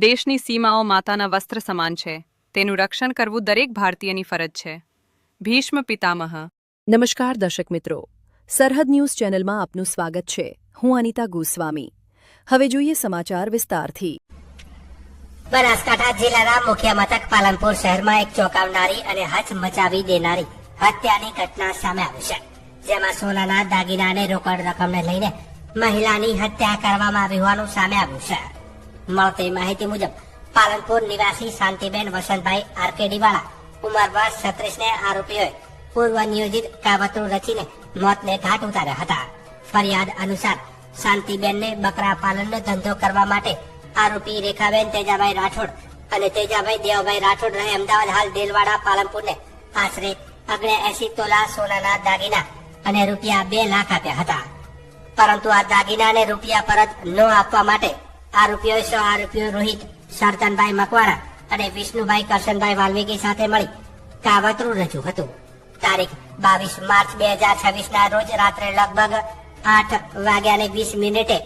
દેશની સીમાઓ માતાના વસ્ત્ર સમાન છે. તેનું રક્ષણ કરવું દરેક ભારતીયની ફરજ છે. ભીષ્મ પિતામહ. નમસ્કાર દર્શક મિત્રો, સરહદ ન્યૂઝ ચેનલમાં આપનું સ્વાગત છે. હું અનિતા ગોસ્વામી. હવે જોઈએ સમાચાર વિસ્તારથી. બનાસકાંઠા જિલ્લાના મુખ્ય મથક પાલનપુર શહેરમાં એક ચોંકાવનારી અને હચમચાવી દેનારી હત્યાની ઘટના સામે આવી છે, જેમાં સોનાના દાગીના અને રોકડ રકમને લઈને મહિલાની હત્યા કરવામાં આવી હોવાનું સામે આવ્યું છે. મળતી માહિતી મુજબ પાલનપુર નિવાસી શાંતિબેન વસંતભાઈ આરકેડીવાળા ઉંમર વર્ષ 36 ને આરોપીઓએ પૂર્વ નિયોજિત કાવતરું રચીને મોતને ઘાટ ઉતાર્યા હતા. ફરિયાદ અનુસાર શાંતિબેનને બકરા પાલનનો ધંધો કરવા માટે આરોપી રેખાબેન તેજાભાઈ રાઠોડ અને તેજાભાઈ દેવભાઈ રાઠોડ રહે અમદાવાદ હાલ દેલવાડા પાલનપુરને આશરે 79 તોલા સોનાના દાગીના અને રૂપિયા 2 લાખ આપ્યા હતા. પરંતુ આ દાગીના અને રૂપિયા પરત ન આપવા માટે આરોપીઓએ આરોપીઓ રોહિત સરજનભાઈ મકવાણા અને વિષ્ણુભાઈ કરશનભાઈ વાલ્મીકી સાથે મળી કાવતરું રચ્યું હતું. તારીખ 22 માર્ચ 2026 ના રોજ રાત્રે લગભગ 8:20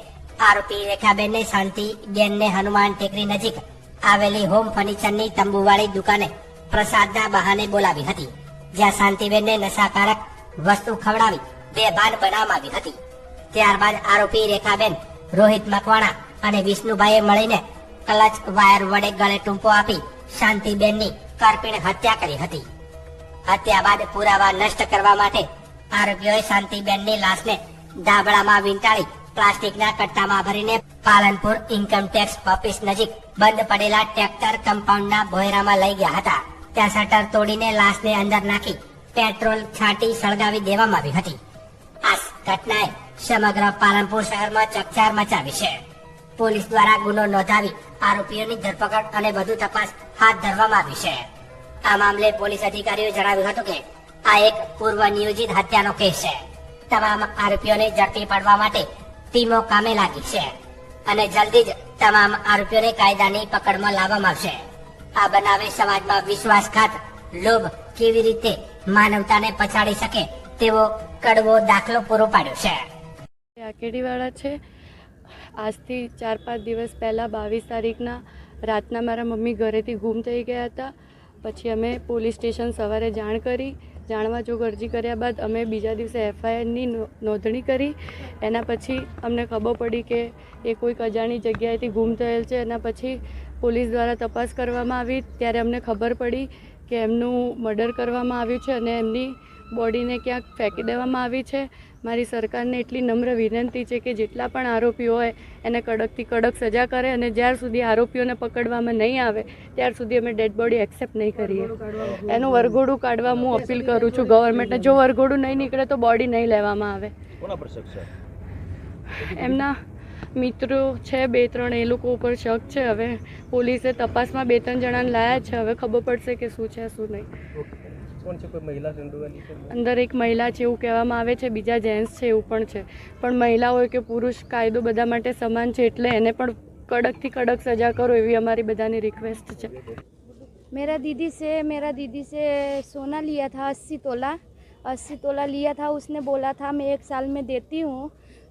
આરોપી રેખાબેનને શાંતિબેનને હનુમાન ટેકરી નજીક આવેલી હોમ ફર્નિચરની તંબુવાળી દુકાને પ્રસાદના બહાને બોલાવી હતી, જ્યાં શાંતિબેનને નશાકારક વસ્તુ ખવડાવી બેભાન બનાવવામાં આવી હતી. ત્યારબાદ આરોપી રેખાબેન, રોહિત મકવાણા અને વિષ્ણુભાઈએ મળીને ક્લચ વાયર વડે ગળે ટૂંપો આપી શાંતિબેનની કરપીણ હત્યા કરી હતી. હત્યા બાદ પુરાવા નષ્ટ કરવા માટે આરોપીઓએ શાંતિબેનની લાશને ધાબળામાં વીંટાળી પ્લાસ્ટિકના કટ્ટામાં ભરીને પાલનપુર ઇન્કમટેક્સ ઓફિસ નજીક બંધ પડેલા ટ્રેક્ટર કમ્પાઉન્ડના ભોયરામાં લઈ ગયા હતા. ત્યાં શટર તોડીને લાશને અંદર નાખી પેટ્રોલ છાંટી સળગાવી દેવામાં આવી હતી. આ ઘટનાએ સમગ્ર પાલનપુર શહેરમાં ચકચાર મચાવી છે. પોલીસ દ્વારા ગુનો નોંધાવી આરોપીઓની ધરપકડ અને વધુ તપાસ હાથ ધરવામાં આવી છે. આ મામલે પોલીસ અધિકારીઓએ જણાવ્યું હતું કે આ એક પૂર્વ નિયોજિત હત્યાનો કેસ છે. તમામ આરોપીઓને ઝડપી પાડવા માટે ટીમો કામે લાગી છે અને જલ્દી જ તમામ આરોપીઓને કાયદાની પકડમાં લાવવામાં આવશે. આ બનાવે સમાજમાં વિશ્વાસઘાત, લોભ કેવી રીતે માનવતાને પછાડી શકે તેવો કડવો દાખલો પૂરો પાડ્યો છે. આકેડીવાળા છે. આજથી 4-5 દિવસ પહેલાં 22 તારીખના રાતના મારા મમ્મી ઘરેથી ગુમ થઈ ગયા હતા. પછી અમે પોલીસ સ્ટેશન સવારે જાણ કરી. જાણવા જોગ અરજી કર્યા બાદ અમે બીજા દિવસે FIRની નોંધણી કરી. એના પછી અમને ખબર પડી કે એ કોઈક અજાણી જગ્યાએથી ગુમ થયેલ છે. એના પછી પોલીસ દ્વારા તપાસ કરવામાં આવી. ત્યારે અમને ખબર પડી કે એમનું મર્ડર કરવામાં આવ્યું છે અને એમની બોડીને ક્યાંક ફેંકી દેવામાં આવી છે. મારી સરકારને એટલી નમ્ર વિનંતી છે કે જેટલા પણ આરોપીઓ હોય એને કડકથી કડક સજા કરે અને જ્યાર સુધી આરોપીઓને પકડવામાં નહીં આવે ત્યાર સુધી અમે ડેડ બોડી એક્સેપ્ટ નહીં કરીએ. એનું વરઘોડું કાઢવા હું અપીલ કરું છું ગવર્મેન્ટને. જો વરઘોડું નહીં નીકળે તો બોડી નહીં લેવામાં આવે. એમના મિત્રો છે 2-3, એ લોકો ઉપર શક છે. હવે પોલીસે તપાસમાં 2-3 જણાને લાયા છે. હવે ખબર પડશે કે શું છે શું નહીં. અંદર એક મહિલા છે એવું કહેવામાં આવે છે, બીજા જેન્ટ્સ છે એવું પણ છે. પણ મહિલા હોય કે પુરુષ, કાયદો બધા માટે સમાન છે, એટલે એને પણ કડકથી કડક સજા કરો એવી અમારી બધાની રિક્વેસ્ટ છે. मेरा दीदी से सोना लिया था 80 तोला लिया था. उसने बोला था मैं 1 साल में देती हूँ.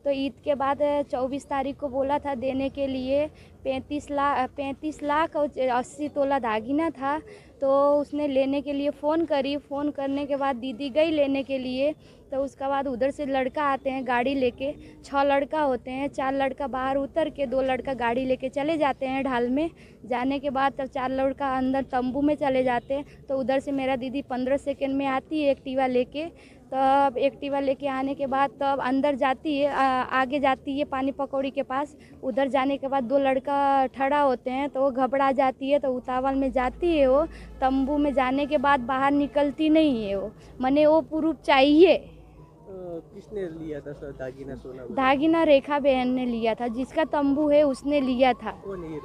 तो ईद के बाद 24 तारीख को बोला था देने के लिए 35 लाख और 80 तोला दागीना था. तो उसने लेने के लिए फ़ोन करी. फ़ोन करने के बाद दीदी गई लेने के लिए. तो उसका बाद उधर से लड़का आते हैं गाड़ी लेके. 6 लड़का होते हैं. 4 लड़का बाहर उतर के 2 लड़का गाड़ी लेके चले जाते हैं ढाल में. जाने के बाद तब 4 लड़का अंदर तंबू में चले जाते हैं. तो उधर से मेरा दीदी 15 सेकंड में आती है एक्टिवा लेके. तब एक्टिवा लेके आने के बाद तब अंदर जाती है, आगे जाती है पानी पकौड़ी के पास. उधर जाने के बाद 2 लड़का ठड़ा होते हैं तो वो घबरा जाती है. तो उतावल में जाती है वो. तंबू में जाने के बाद बाहर निकलती नहीं है वो. मने वो प्रूफ चाहिए. किसने लिया था सर दागीना सोना? दागीना रेखा बहन ने लिया था. जिसका तंबू है उसने लिया था. कौन है ये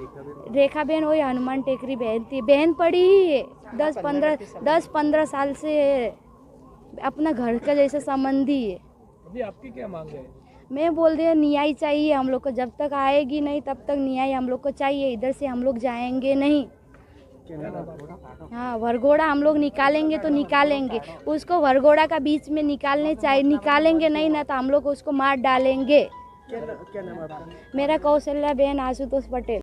रेखा बहन वही हनुमान टेकरी बहन थी. बहन पड़ी ही है 10-15 साल से. अपना घर का जैसे संबंधी है. अभी आपकी क्या मांग है? मैं बोल रही हूँ न्याय चाहिए हम लोग को. जब तक आएगी नहीं तब तक न्याय हम लोग को चाहिए. इधर से हम लोग जाएंगे नहीं. हाँ, वरघोड़ा हम लोग निकालेंगे तो निकालेंगे. उसको वरघोड़ा का बीच में निकालने चाहिए. निकालेंगे नहीं ना तो हम लोग उसको मार डालेंगे. क्या नाम आपका? मेरा कौशल्या बहन आशुतोष पटेल.